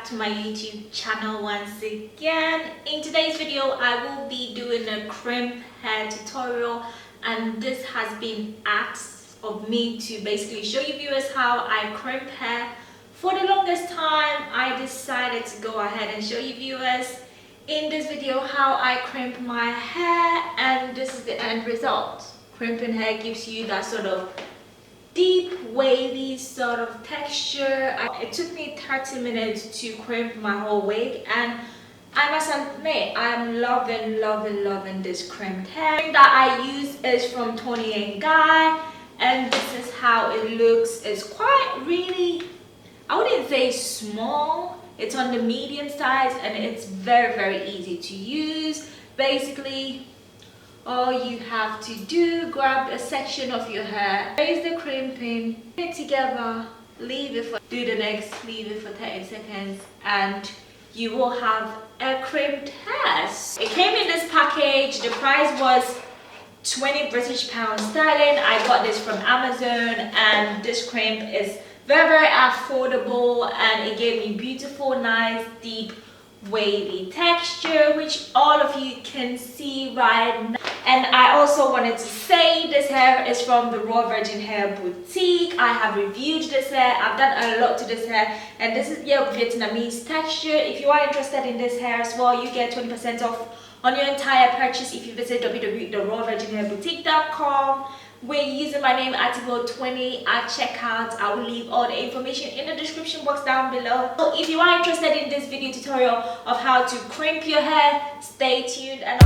to my YouTube channel once again. In today's video I will be doing a crimp hair tutorial, and this has been asked of me to basically show you viewers how I crimp hair. For the longest time I decided to go ahead and show you viewers in this video how I crimp my hair, and this is the end result. Crimping hair gives you that sort of deep wavy sort of texture. It took me 30 minutes to crimp my whole wig, and I must admit I'm loving this crimped hair. That I use is from Tony & Guy, and this is how it looks. It's quite really, I wouldn't say small, it's on the medium size, and it's very easy to use. Basically all you have to do, grab a section of your hair, raise the crimping, put it together, leave it for, do the next, leave it for 30 seconds, and you will have a crimped hair. It came in this package. The price was 20 British pounds sterling. I got this from Amazon, and this crimp is very affordable, and it gave me beautiful, nice, deep, wavy texture, which all of you can see right now. And I also wanted to say this hair is from the Raw Virgin Hair Boutique. I have reviewed this hair. I've done a lot to this hair, and this is your Vietnamese texture. If you are interested in this hair as well, you get 20% off on your entire purchase if you visit www.therawvirginhairboutique.com. We're using my name Ativo20 at checkout. I will leave all the information in the description box down below. So if you are interested in this video tutorial of how to crimp your hair, stay tuned and